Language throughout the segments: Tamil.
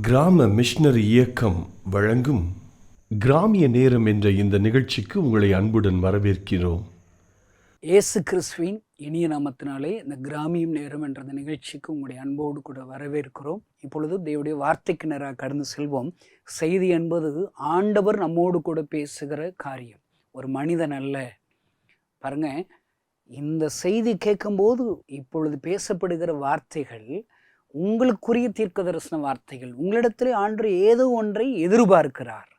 கிராம மிஷனரி இயக்கம் வழங்கும் கிராமிய நேரம் என்ற இந்த நிகழ்ச்சிக்கு உங்களை அன்புடன் வரவேற்கிறோம். இயேசு கிறிஸ்துவின் இனிய நாமத்தினாலே இந்த கிராமியம் நேரம் என்ற நிகழ்ச்சிக்கு உங்களுடைய அன்போடு கூட வரவேற்கிறோம். இப்பொழுது தேவனுடைய வார்த்தைக்கு நேராக கடந்து செல்வோம். செய்தி என்பது ஆண்டவர் நம்மோடு கூட பேசுகிற காரியம், ஒரு மனிதன் அல்ல. பாருங்க, இந்த செய்தி கேட்கும்போது இப்பொழுது பேசப்படுகிற வார்த்தைகள் உங்களுக்குரிய தீர்க்க தரிசன வார்த்தைகள். உங்களிடத்திலே ஆண்டு ஏதோ ஒன்றை எதிர்பார்க்கிறார்.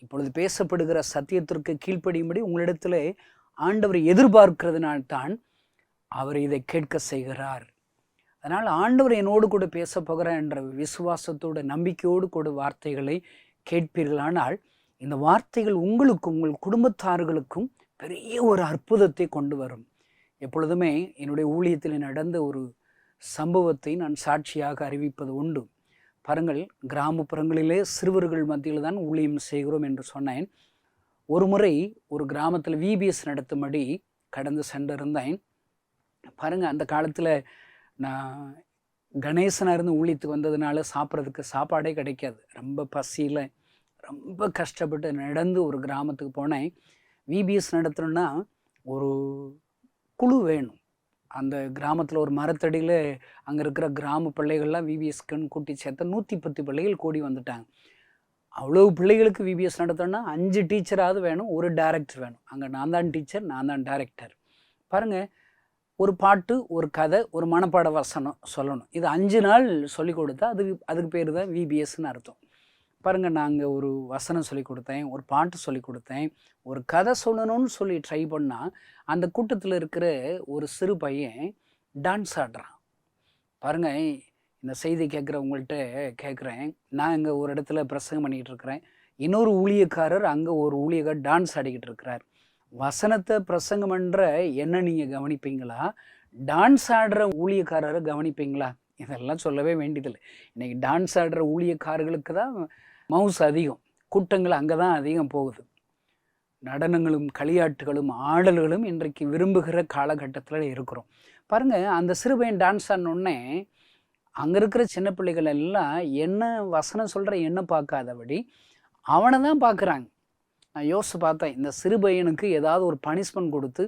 இப்பொழுது பேசப்படுகிற சத்தியத்திற்கு கீழ்ப்படியும்படி உங்களிடத்திலே ஆண்டவர் எதிர்பார்க்கிறதுனால்தான் அவர் இதை கேட்க செய்கிறார். அதனால் ஆண்டவர் என்னோடு கூட பேச போகிறார் என்ற விசுவாசத்தோடு நம்பிக்கையோடு கூட வார்த்தைகளை கேட்பீர்களானால் இந்த வார்த்தைகள் உங்களுக்கும் உங்கள் குடும்பத்தார்களுக்கும் பெரிய ஒரு அற்புதத்தை கொண்டு வரும். எப்பொழுதுமே என்னுடைய ஊழியத்தில் நடந்த ஒரு சம்பவத்தை நான் சாட்சியாக அறிவிப்பது உண்டு. பாருங்கள், கிராமப்புறங்களிலே சிறுவர்கள் மத்தியில் தான் ஊழியம் செய்கிறோம் என்று சொன்னேன். ஒரு முறை ஒரு கிராமத்தில் விபிஎஸ் நடத்தும்படி கடந்து சென்றிருந்தேன். பாருங்கள், அந்த காலத்தில் நான் கணேசனாக இருந்து ஊழியத்துக்கு வந்ததுனால சாப்பிட்றதுக்கு சாப்பாடே கிடைக்காது. ரொம்ப பசியில் ரொம்ப கஷ்டப்பட்டு நடந்து ஒரு கிராமத்துக்கு போனேன். விபிஎஸ் நடத்தணுன்னா ஒரு குழு வேணும். அந்த கிராமத்தில் ஒரு மரத்தடியில் அங்கே இருக்கிற கிராம பிள்ளைகள்லாம் விபிஎஸ்க்குன்னு கூட்டி சேர்த்த 110 பிள்ளைகள் கூடி வந்துட்டாங்க. அவ்வளோ பிள்ளைகளுக்கு விபிஎஸ் நடத்தணும்னா 5 டீச்சராவது வேணும், ஒரு டைரக்டர் வேணும். அங்கே நான் தான் டீச்சர், நான் தான் டைரக்டர். பாருங்கள், ஒரு பாட்டு, ஒரு கதை, ஒரு மனப்பாட வசனம் சொல்லணும். இது 5 நாள் சொல்லி கொடுத்தா அதுக்கு பேர் தான் விபிஎஸ்ன்னு அர்த்தம். பாருங்கள், நாங்கள் ஒரு வசனம் சொல்லி கொடுத்தேன், ஒரு பாட்டு சொல்லி கொடுத்தேன், ஒரு கதை சொல்லணும்னு சொல்லி ட்ரை பண்ணால் அந்த கூட்டத்தில் இருக்கிற ஒரு சிறு பையன் டான்ஸ் ஆடுறான். பாருங்கள், இந்த செய்தி கேட்குறவங்கள்ட்ட கேட்குறேன். நான் இங்கே ஒரு இடத்துல பிரசங்கம் பண்ணிக்கிட்டு இருக்கிறேன். இன்னொரு ஊழியக்காரர் அங்கே ஒரு ஊழியக்காரர் டான்ஸ் ஆடிக்கிட்டு இருக்கிறார். வசனத்தை பிரசங்கம் பண்ணுற என்ன நீங்கள் கவனிப்பீங்களா, டான்ஸ் ஆடுற ஊழியக்காரரை கவனிப்பீங்களா? இதெல்லாம் சொல்லவே வேண்டியதில்லை. இன்றைக்கி டான்ஸ் ஆடுற ஊழியக்காரர்களுக்கு தான் மவுஸ் அதிகம், கூட்டங்கள் அங்கே தான் அதிகம் போகுது. நடனங்களும் களியாட்டுகளும் ஆடல்களும் இன்றைக்கு விரும்புகிற காலகட்டத்தில் இருக்கிறோம். பாருங்கள், அந்த சிறுபையன் டான்ஸ் ஆடினோடனே அங்கே இருக்கிற சின்ன பிள்ளைகள் எல்லாம் என்ன வசனம் சொல்கிற என்ன பார்க்காதபடி அவனை தான் பார்க்குறாங்க. நான் யோசித்து பார்த்தேன், இந்த சிறுபையனுக்கு ஏதாவது ஒரு பனிஷ்மெண்ட் கொடுத்து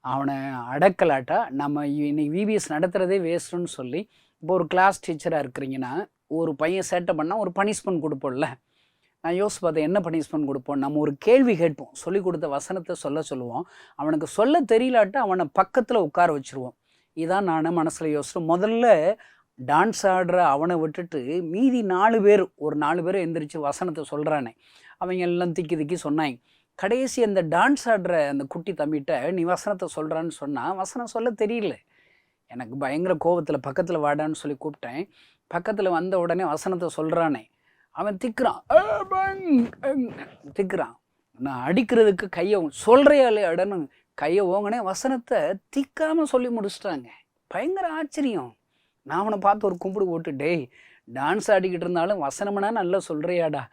அவனை அடக்கலாட்டா நம்ம இன்னைக்கு விபிஎஸ் நடத்துகிறதே வேஸ்ட்டுன்னு சொல்லி, இப்போ ஒரு கிளாஸ் டீச்சராக இருக்கிறீங்கன்னா ஒரு பையன் சேட்டை பண்ணால் ஒரு பனிஷ்மெண்ட் கொடுப்போம்ல. நான் யோசிச்சு பார்த்தேன், என்ன பனிஷ்மெண்ட் கொடுப்போம்? நம்ம ஒரு கேள்வி கேட்போம், சொல்லி கொடுத்த வசனத்தை சொல்லுவோம். அவனுக்கு சொல்ல தெரியலாட்டா அவனை பக்கத்தில் உட்கார வச்சுருவோம். இதான் நான் மனசில் யோசிச்சேன். முதல்ல டான்ஸ் ஆடுற அவனை விட்டுட்டு மீதி 4 பேர், ஒரு 4 பேர் எந்திரிச்சு வசனத்தை சொல்கிறானே, அவங்க எல்லாம் திக்கி சொன்னாங்க. கடைசி அந்த டான்ஸ் ஆடுற அந்த குட்டி தம்பிகிட்ட நீ வசனத்தை சொல்கிறான்னு சொன்னால் வசனம் சொல்ல தெரியல. எனக்கு பயங்கர கோபத்தில் பக்கத்தில் வாடான்னு சொல்லி கூப்பிட்டேன். பக்கத்தில் வந்த உடனே வசனத்தை சொல்கிறானே, அவன் திக்கிறான். நான் அடிக்கிறதுக்கு கையை சொல்கிறையாலே அடன்னு கையை ஓங்கினே வசனத்தை திக்காமல் சொல்லி முடிச்சிட்டாங்க. பயங்கர ஆச்சரியம். நான் அவனை பார்த்து ஒரு கும்பிடு போட்டு, டேய், டான்ஸ் ஆடிக்கிட்டு இருந்தாலும் வசனம்னா நல்லா சொல்கிறியாடா,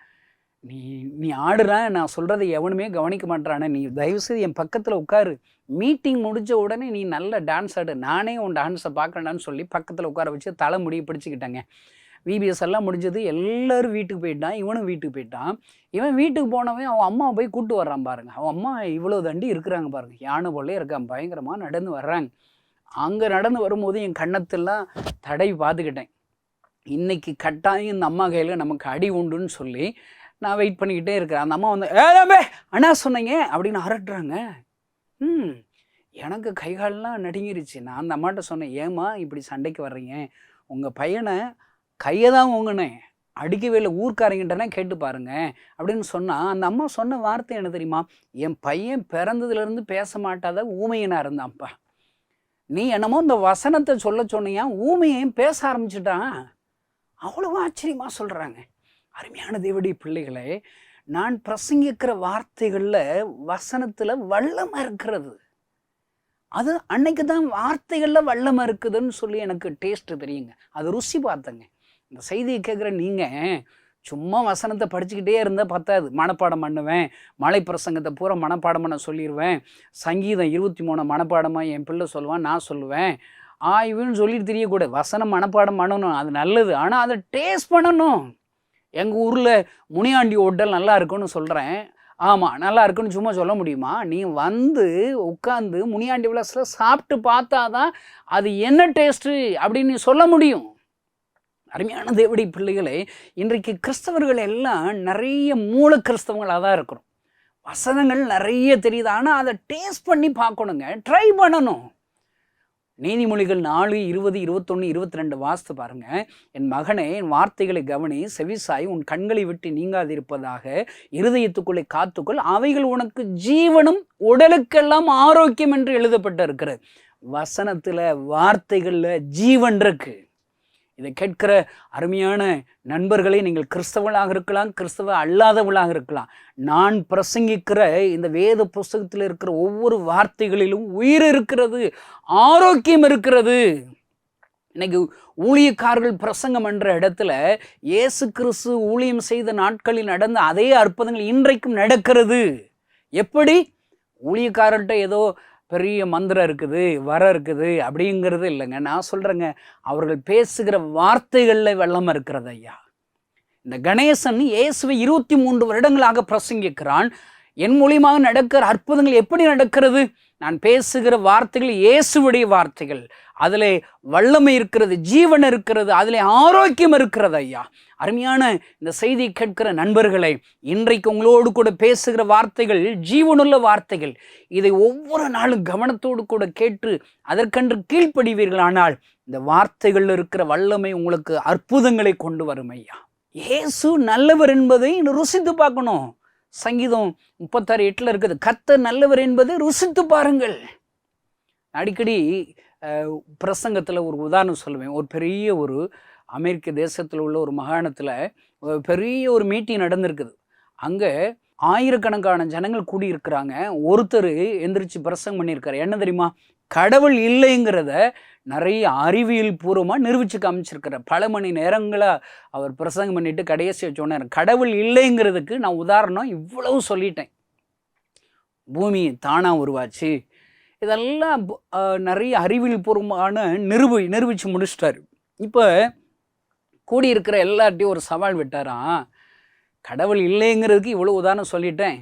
நீ ஆடுறான், நான் சொல்கிறத எவனுமே கவனிக்க மாட்டானே, நீ தயவுசெய்து என் பக்கத்தில் உட்காரு, மீட்டிங் முடிஞ்ச உடனே நீ நல்ல டான்ஸ் ஆடு, நானே உன் டான்ஸை பார்க்கணுன்னு சொல்லி பக்கத்தில் உட்கார வச்சு தலை முடியை பிடிச்சிக்கிட்டாங்க. விபிஎஸ் எல்லாம் முடிஞ்சது, எல்லோரும் வீட்டுக்கு போயிட்டான், இவனும் வீட்டுக்கு போயிட்டான். இவன் வீட்டுக்கு போனவன் அவன் அம்மாவை போய் கூப்பிட்டு வர்றான். பாருங்கள், அவன் அம்மா இவ்வளோ தண்டி இருக்கிறாங்க பாருங்கள், யானை போலே இருக்கான், பயங்கரமாக நடந்து வர்றாங்க. அங்கே நடந்து வரும்போது என் கண்ணத்தெல்லாம் தடவி பார்த்துக்கிட்டேன். இன்றைக்கி கட்டாயம் இந்த அம்மா கையில் நமக்கு அடி உண்டுன்னு சொல்லி நான் வெயிட் பண்ணிக்கிட்டே இருக்கிறேன். அந்த அம்மா வந்து அண்ணா சொன்னீங்க அப்படின்னு அரட்டுறாங்க. எனக்கு கைகாலெலாம் நடுங்கிருச்சு. நான் அந்த அம்மாட்ட சொன்னேன், ஏம்மா இப்படி சண்டைக்கு வர்றீங்க, உங்கள் பையனை கையை தான் ஓங்கினேன், அடிக்கவே இல்லை, ஊர்க்காரங்கிட்டனா கேட்டு பாருங்க அப்படின்னு சொன்னால் அந்த அம்மா சொன்ன வார்த்தை என்ன தெரியுமா, என் பையன் பிறந்ததுலேருந்து பேச மாட்டாத ஊமையனாக இருந்தான்ப்பா, நீ என்னமோ இந்த வசனத்தை சொல்ல சொன்னியா, ஊமையையும் பேச ஆரம்பிச்சிட்டான். அவ்வளோ ஆச்சரியமாக சொல்கிறாங்க. அருமையான தேவனுடைய பிள்ளைகளே, நான் பிரசங்கிக்கிற வார்த்தைகளில் வசனத்தில் வல்லமாக இருக்கிறது. அது அன்னைக்கு தான் வார்த்தைகளில் வல்லமாக இருக்குதுன்னு சொல்லி எனக்கு டேஸ்ட்டு தெரியுங்க, அது ருசி பார்த்தேங்க. இந்த செய்தியை கேட்குற நீங்கள் சும்மா வசனத்தை படிச்சுக்கிட்டே இருந்தால் பத்தாது. மனப்பாடம் பண்ணுவேன், மலை பிரசங்கத்தை பூரா மனப்பாடம் பண்ண சொல்லிடுவேன், சங்கீதம் 23 மனப்பாடமாக என் பிள்ளை சொல்லுவான், நான் சொல்லுவேன், ஆய்வுன்னு சொல்லிட்டு தெரியக்கூடாது. வசனம் மனப்பாடம் பண்ணணும், அது நல்லது. ஆனால் அதை டேஸ்ட் பண்ணணும். எங்கள் ஊரில் முனியாண்டி ஹோட்டல் நல்லா இருக்குன்னு சொல்கிறேன். ஆமாம், நல்லா இருக்குன்னு சும்மா சொல்ல முடியுமா? நீ வந்து உட்காந்து முனியாண்டி விலாஸில் சாப்பிட்டு பார்த்தா தான் அது என்ன டேஸ்ட்டு அப்படின்னு நீ சொல்ல முடியும். அருமையான தேவடி பிள்ளைகளே, இன்றைக்கு கிறிஸ்தவர்கள் எல்லாம் நிறைய மூல கிறிஸ்தவங்களாக தான் இருக்கிறோம். வசனங்கள் நிறைய தெரியுது, ஆனால் அதை டேஸ்ட் பண்ணி பார்க்கணுங்க, ட்ரை பண்ணணும். நீதிமொழிகள் 4:20-21-22 வாசித்து பாருங்க. என் மகனே, என் வார்த்தைகளை கவனி, செவிசாய், உன் கண்களை விட்டு நீங்காதிருப்பதாக இருதயத்துக்குள்ளே காத்துக்கொள், அவைகள் உனக்கு ஜீவனும் உடலுக்கெல்லாம் ஆரோக்கியம் என்று எழுதப்பட்டு இருக்கிறது. வசனத்தில் வார்த்தைகளில் ஜீவன் இருக்கு. இதை கேட்கிற அருமையான நண்பர்களே, நீங்கள் கிறிஸ்தவர்களாக இருக்கலாம், கிறிஸ்தவ அல்லாதவர்களாக இருக்கலாம். நான் பிரசங்கிக்கிற இந்த வேத புஸ்தகத்தில் இருக்கிற ஒவ்வொரு வார்த்தைகளிலும் உயிர் இருக்கிறது, ஆரோக்கியம் இருக்கிறது. இன்னைக்கு ஊழியக்காரர்கள் பிரசங்கம் என்ற இடத்துல இயேசு கிறிஸ்து ஊழியம் செய்த நாட்களில் நடந்த அதே அற்புதங்கள் இன்றைக்கும் நடக்கிறது. எப்படி? ஊழியக்காரர்கிட்ட ஏதோ பெரிய மந்திரம் இருக்குது, வர இருக்குது அப்படிங்கிறது இல்லைங்க. நான் சொல்கிறேங்க, அவர்கள் பேசுகிற வார்த்தைகளில் வெள்ளம் இருக்கிறது ஐயா. இந்த கணேசன் இயேசுவை 23 வருடங்களாக பிரசங்கிக்கிறான். என் மூலியமாக நடக்கிற அற்புதங்கள் எப்படி நடக்கிறது? நான் பேசுகிற வார்த்தைகள் இயேசுவுடைய வார்த்தைகள். அதில் வல்லமை இருக்கிறது, ஜீவன் இருக்கிறது, அதில் ஆரோக்கியம் இருக்கிறது ஐயா. அருமையான இந்த செய்தியை கேட்கிற நண்பர்களை, இன்றைக்கு உங்களோடு கூட பேசுகிற வார்த்தைகள் ஜீவனுள்ள வார்த்தைகள். இதை ஒவ்வொரு நாளும் கவனத்தோடு கூட கேட்டு அதற்கென்று கீழ்ப்படிவீர்களானால் இந்த வார்த்தைகளில் இருக்கிற வல்லமை உங்களுக்கு அற்புதங்களை கொண்டு வரும் ஐயா. இயேசு நல்லவர் என்பதை ருசித்து பார்க்கணும். சங்கீதம் 36:8 இருக்குது, கர்த்தர் நல்லவர் என்பதை ருசித்து பாருங்கள். அடிக்கடி பிரசங்கத்தில் ஒரு உதாரணம் சொல்லுவேன். ஒரு பெரிய ஒரு அமெரிக்க தேசத்தில் உள்ள ஒரு மாகாணத்தில் பெரிய ஒரு மீட்டிங் நடந்திருக்குது. அங்கே ஆயிரக்கணக்கான ஜனங்கள் கூடியிருக்கிறாங்க. ஒருத்தர் எந்திரிச்சு பிரசங்கம் பண்ணியிருக்காரு. என்ன தெரியுமா? கடவுள் இல்லைங்கிறத நிறைய அறிவியல் பூர்வமாக நிரூபித்து காமிச்சிருக்கிறார். பல மணி நேரங்களாக அவர் பிரசங்கம் பண்ணிட்டு கடைசியாக சொன்னார், கடவுள் இல்லைங்கிறதுக்கு நான் உதாரணம் இவ்வளவு சொல்லிட்டேன். பூமி தானாக உருவாச்சு, இதெல்லாம் நிறைய அறிவியல் பூர்வமான நிரூபித்து முடிச்சிட்டாரு. இப்போ கூடியிருக்கிற எல்லார்ட்டையும் ஒரு சவால் விட்டாராம். கடவுள் இல்லைங்கிறதுக்கு இவ்வளோ உதாரணம் சொல்லிட்டேன்,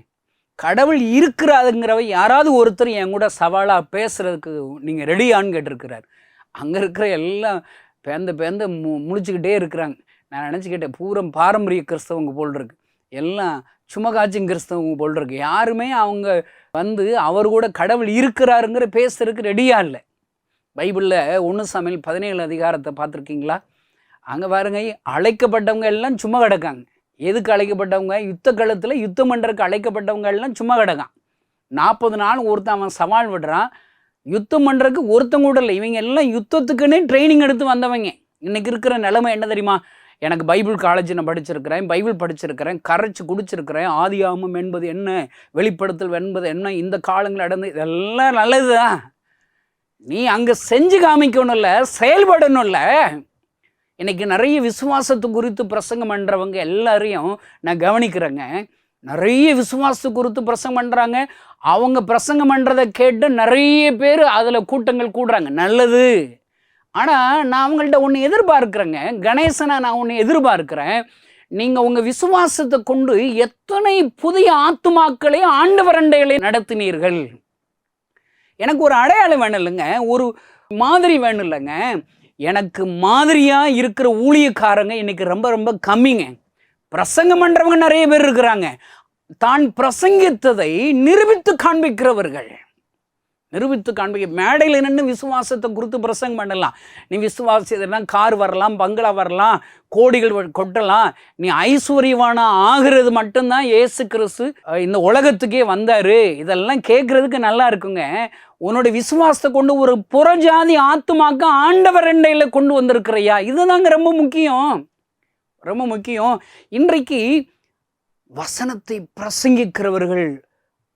கடவுள் இருக்கிறாதுங்கிறவ யாராவது ஒருத்தர் என் கூட சவாலாக பேசுகிறதுக்கு நீங்கள் ரெடியான்னு கேட்டிருக்கிறார். அங்கே இருக்கிற எல்லாம் பேந்த முழிச்சுக்கிட்டே இருக்கிறாங்க. நான் நினச்சிக்கிட்டேன், பூரம் பாரம்பரிய கிறிஸ்தவங்க போல் இருக்கு, எல்லாம் சுமகாட்சிங் கிறிஸ்தவங்க போல் இருக்கு. யாருமே அவங்க வந்து அவர் கூட கடவுள் இருக்கிறாருங்கிற பேசுறதுக்கு ரெடியாக இல்லை. பைபிளில் 1 சாமுவேல் 17 அதிகாரத்தை பார்த்துருக்கீங்களா? அங்கே பாருங்க, அழைக்கப்பட்டவங்க எல்லாம் சும்மா கிடக்காங்க. எதுக்கு அழைக்கப்பட்டவங்க? யுத்த காலத்தில் யுத்தம் பண்ணுறதுக்கு அழைக்கப்பட்டவங்க எல்லாம் சும்மா கிடக்கான். 40 நாள் ஒருத்தன் அவன் சவால் விடுறான். யுத்தம் பண்ணுறதுக்கு ஒருத்தங்க கூட இல்லை. இவங்க எல்லாம் யுத்தத்துக்குன்னே ட்ரைனிங் எடுத்து வந்தவங்க. இன்றைக்கி இருக்கிற நிலைமை என்ன தெரியுமா? எனக்கு பைபிள் காலேஜ் நான் படிச்சிருக்கிறேன், பைபிள் படிச்சிருக்கிறேன், கரைச்சி குடிச்சிருக்கிறேன், ஆதியாகமம் என்பது என்ன, வெளிப்படுத்தல் என்பது என்ன, இந்த காலங்கள் நடந்து, இதெல்லாம் நல்லது தான். நீ அங்கே செஞ்சு காமிக்கணும்ல, செயல்படணும்ல. இன்றைக்கி நிறைய விசுவாசத்து குறித்து பிரசங்கம் பண்ணுறவங்க எல்லாரையும் நான் கவனிக்கிறேங்க. நிறைய விசுவாசத்து குறித்து பிரசங்கம் பண்ணுறாங்க. அவங்க பிரசங்கம் பண்ணுறதை கேட்டு நிறைய பேர் அதில் கூட்டங்கள் கூடுறாங்க, நல்லது. ஆனால் நான் அவங்கள்ட்ட ஒன்று எதிர்பார்க்குறேங்க, கணேசனை நான் ஒன்று எதிர்பார்க்குறேன். நீங்கள் உங்கள் விசுவாசத்தை கொண்டு எத்தனை புதிய ஆத்துமாக்களை ஆண்டவர் அண்டைகளை நடத்தினீர்கள்? எனக்கு ஒரு அடையாளம் வேணும் இல்லைங்க, ஒரு மாதிரி வேணும் இல்லைங்க. எனக்கு மாதிரியாக இருக்கிற ஊழியக்காரங்க இன்றைக்கி ரொம்ப ரொம்ப கம்மிங்க. பிரசங்கம் பண்ணுறவங்க நிறைய பேர் இருக்கிறாங்க. தான் பிரசங்கித்ததை நிரூபித்து காண்பிக்கிறவர்கள், நிரூபித்து காண்பிக்க மேடையில் நின்று விசுவாசத்தை குறித்து பிரசங்கம் பண்ணலாம். நீ விசுவாசம் கார் வரலாம், பங்களா வரலாம், கோடிகள் கொட்டலாம், நீ ஐஸ்வர்யவானா ஆகிறது மட்டும்தான் இயேசு கிறிஸ்து இந்த உலகத்துக்கே வந்தார், இதெல்லாம் கேட்குறதுக்கு நல்லா இருக்குங்க. உன்னோட விசுவாசத்தை கொண்டு ஒரு புறஜாதி ஆத்துமாக்க ஆண்டவர் எண்டையில் கொண்டு வந்திருக்கிறையா? இதுதாங்க ரொம்ப முக்கியம், ரொம்ப முக்கியம். இன்றைக்கு வசனத்தை பிரசங்கிக்கிறவர்கள்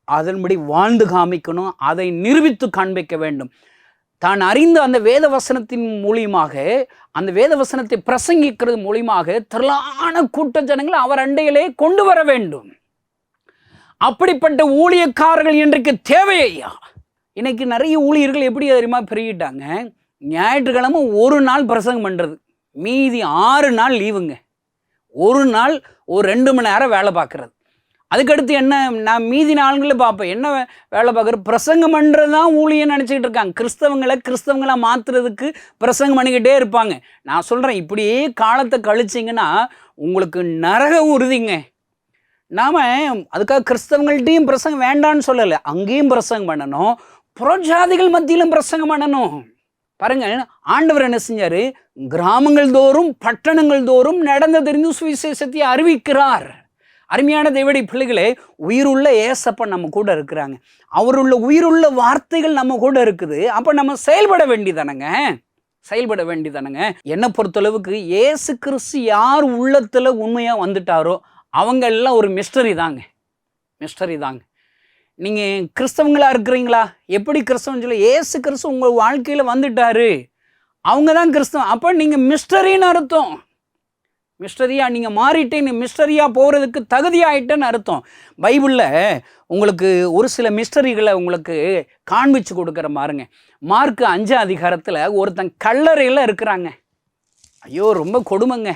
அதன்படி வாழ்ந்து காமிக்கணும், அதை நிரூபித்து காண்பிக்க வேண்டும். தான் அறிந்த அந்த வேத வசனத்தின் மூலியமாக, அந்த வேத வசனத்தை பிரசங்கிக்கிறது மூலியமாக திரளான கூட்ட ஜனங்களை அவர் அண்டையிலே கொண்டு வர வேண்டும். அப்படிப்பட்ட ஊழியக்காரர்கள் இன்றைக்கு தேவையா? இன்னைக்கு நிறைய ஊழியர்கள் எப்படி தெரியுமா பெருகிட்டாங்க? ஞாயிற்றுக்கிழமை ஒரு நாள் பிரசங்கம் பண்ணுறது, மீதி 6 நாள் லீவுங்க. ஒரு நாள் ஒரு 2 மணி நேரம் வேலை பார்க்குறது. அதுக்கடுத்து என்ன, நான் மீதி நாள்களில் பார்ப்பேன் என்ன வேலை பார்க்குறது, பிரசங்கம் பண்ணுறது தான் ஊழியம் நினச்சிக்கிட்டு இருக்காங்க. கிறிஸ்தவங்களை மாற்றுறதுக்கு பிரசங்கம் பண்ணிக்கிட்டே இருப்பாங்க. நான் சொல்கிறேன், இப்படியே காலத்தை கழிச்சிங்கன்னா உங்களுக்கு நரகம் உறுதிங்க. நாம் அதுக்காக கிறிஸ்தவங்கள்ட்டையும் பிரசங்கம் வேண்டான்னு சொல்லலை, அங்கேயும் பிரசங்கம் பண்ணணும், புறஜாதிகள் மத்தியிலும் பிரசங்கம் பண்ணணும். பாருங்கள், ஆண்டவர் என்ன செஞ்சார், கிராமங்கள் தோறும் பட்டணங்கள் தோறும் நடந்து தெரிந்து சுவிசேஷத்தை அறிவிக்கிறார். அருமையான தேவனுடைய பிள்ளைகளே, உயிருள்ள ஏசப்பன் நம்ம கூட இருக்கிறாங்க, அவருள்ள உயிருள்ள வார்த்தைகள் நம்ம கூட இருக்குது. அப்போ நம்ம செயல்பட வேண்டியதானங்க. என்னை பொறுத்தளவுக்கு இயேசு கிறிஸ்து யார் உள்ளத்தில் உண்மையாக வந்துட்டாரோ அவங்க எல்லாம் ஒரு மிஸ்டரி தாங்க. நீங்கள் கிறிஸ்தவங்களாக இருக்கிறீங்களா, எப்படி கிறிஸ்தவன் சொல்ல, இயேசு கிறிஸ்து உங்கள் வாழ்க்கையில் வந்துட்டாரு, அவங்க தான் கிறிஸ்தவம். அப்போ நீங்கள் மிஸ்டரின்னு அர்த்தம். மிஸ்டரியாக நீங்கள் மாறிட்டேன்னு, மிஸ்டரியாக போகிறதுக்கு தகுதியாயிட்டேன்னு அர்த்தம். பைபிளில் உங்களுக்கு ஒரு சில மிஸ்டரிகளை உங்களுக்கு காண்பிச்சு கொடுக்குற பாருங்க. மார்க் 5 அதிகாரத்தில் ஒருத்தன் கல்லறையில் இருக்கிறாங்க. ஐயோ, ரொம்ப கொடுமைங்க.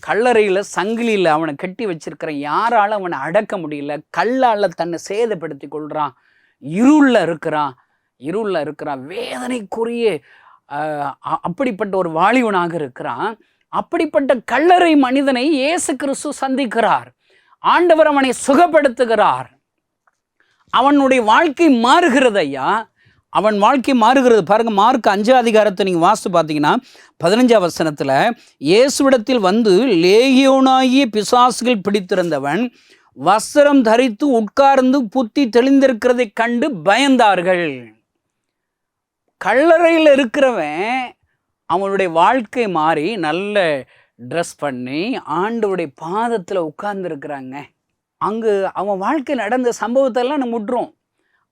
கல்லறையில் சங்கிலியில் அவனை கட்டி வச்சிருக்கிற, யாரால் அவனை அடக்க முடியல, கல்லால் தன்னை சேதப்படுத்தி கொள்கிறான், இருளில் இருக்கிறான், வேதனைக்குரிய அப்படிப்பட்ட ஒரு வாலிபனாக இருக்கிறான். அப்படிப்பட்ட கல்லறை மனிதனை இயேசு கிறிஸ்து சந்திக்கிறார். ஆண்டவர் அவனை சுகப்படுத்துகிறார். அவனுடைய வாழ்க்கை மாறுகிறது ஐயா, அவன் வாழ்க்கை மாறுகிறது. பாருங்கள், மார்க் 5 அதிகாரத்தை நீங்கள் வாசித்து பார்த்தீங்கன்னா 15ஆம் வசனத்தில், இயேசுவிடத்தில் வந்து லேகியோனாகிய பிசாசுகள் பிடித்திருந்தவன் வஸ்திரம் தரித்து உட்கார்ந்து புத்தி தெளிந்திருக்கிறதை கண்டு பயந்தார்கள். கல்லறையில் இருக்கிறவன் அவனுடைய வாழ்க்கை மாறி நல்ல ட்ரெஸ் பண்ணி ஆண்டவருடைய பாதத்தில் உட்கார்ந்துருக்கிறாங்க. அங்கு அவன் வாழ்க்கை நடந்த சம்பவத்தெல்லாம் நம்ம விட்டுரும்.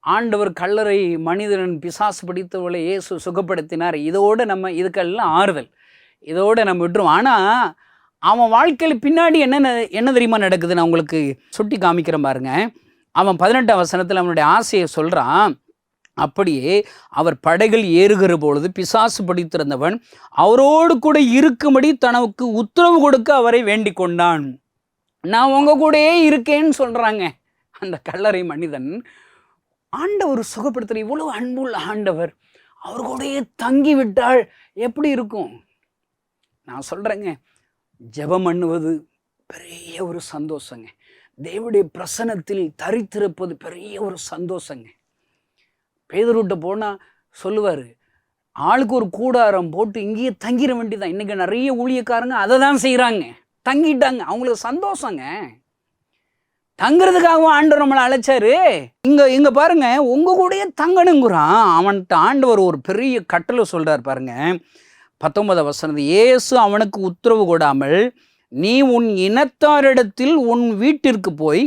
ஆண்டவர் கல்லறை மனிதன் பிசாசு பிடித்தவளை இயேசு சுகப்படுத்தினார், இதோடு நம்ம இதுக்கெல்லாம் ஆறுதல், இதோடு நம்ம விட்டுருவோம். ஆனால் அவன் வாழ்க்கையில் பின்னாடி என்ன தெரியுமா நடக்குது, நான் உங்களுக்கு சுட்டி காமிக்கிறேன் பாருங்க. அவன் 18ஆம் வசனத்தில் அவனுடைய ஆசையை சொல்கிறான். அப்படியே அவர் படைகள் ஏறுகிற பொழுது பிசாசு பிடித்திருந்தவன் அவரோடு கூட இருக்கும்படி தனக்கு உத்தரவு கொடுக்க அவரை வேண்டிக் கொண்டான். நான் உங்க கூடயே இருக்கேன்னு சொல்கிறாங்க அந்த கல்லறை மனிதன். ஆண்டவர் சுகப்படுத்துகிற இவ்வளவு அன்புள்ள ஆண்டவர் அவர் கூடயே தங்கி விட்டால் எப்படி இருக்கும்? நான் சொல்கிறேங்க, ஜெபம் பண்ணுவது பெரிய ஒரு சந்தோஷங்க. தேவனுடைய பிரசன்னத்தில் தரித்திருப்பது பெரிய ஒரு சந்தோஷங்க. பேதுருட்ட போனால் சொல்லுவார், ஆளுக்கு ஒரு கூடாரம் போட்டு இங்கேயே தங்கிட வேண்டியதான். இன்றைக்கி நிறைய ஊழியக்காரங்க அதை தான் செய்கிறாங்க, தங்கிட்டாங்க, அவங்களுக்கு சந்தோஷங்க. தங்குறதுக்காகவும் ஆண்டவர் நம்மளை அழைச்சாரு. இங்கே பாருங்க, உங்கள் கூடயே தங்கணுங்கிறான். அவன்கிட்ட ஆண்டவர் ஒரு பெரிய கட்டளை சொல்கிறார் பாருங்க. 19ஆம் வசனம், இயேசு அவனுக்கு உத்தரவு கொடாமல் நீ உன் இனத்தாரிடத்தில் உன் வீட்டிற்கு போய்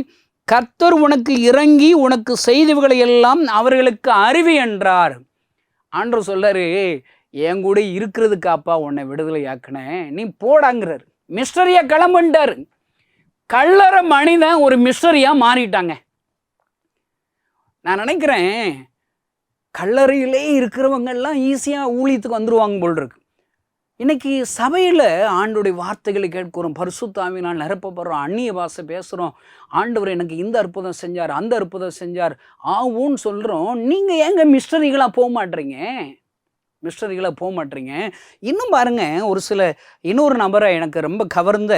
கர்த்தர் உனக்கு இறங்கி உனக்கு செய்தவைகளை எல்லாம் அவர்களுக்கு அறிவி என்றார். ஆண்டவர் சொல்றாரு, என் கூட இருக்கிறதுக்காப்பா உன்னை விடுதலை ஆக்கினேன், நீ போடாங்கிறார். மிஸ்டரியா கிளம்புண்டார். கல்லறை மனிதன் ஒரு மிஸ்டரியா மாறிட்டாங்க. நான் நினைக்கிறேன் கல்லறையிலே இருக்கிறவங்கெல்லாம் ஈஸியாக ஊழியத்துக்கு வந்துருவாங்க போல் இருக்கு. இன்னைக்கு சபையில் ஆண்டோடைய வார்த்தைகளை கேட்கிறோம், பரிசுத்த ஆவியினால் நிரப்பப்படுறோம், அந்நிய பாஷை பேசுகிறோம், ஆண்டவர் எனக்கு இந்த அற்புதம் செஞ்சார், அந்த அற்புதம் செஞ்சார், ஆவுன்னு சொல்கிறோம். நீங்கள் ஏங்க மிஸ்டரிகளாக போக மாட்டீங்க? இன்னும் பாருங்கள், இன்னொரு நபரை எனக்கு ரொம்ப கவர்ந்த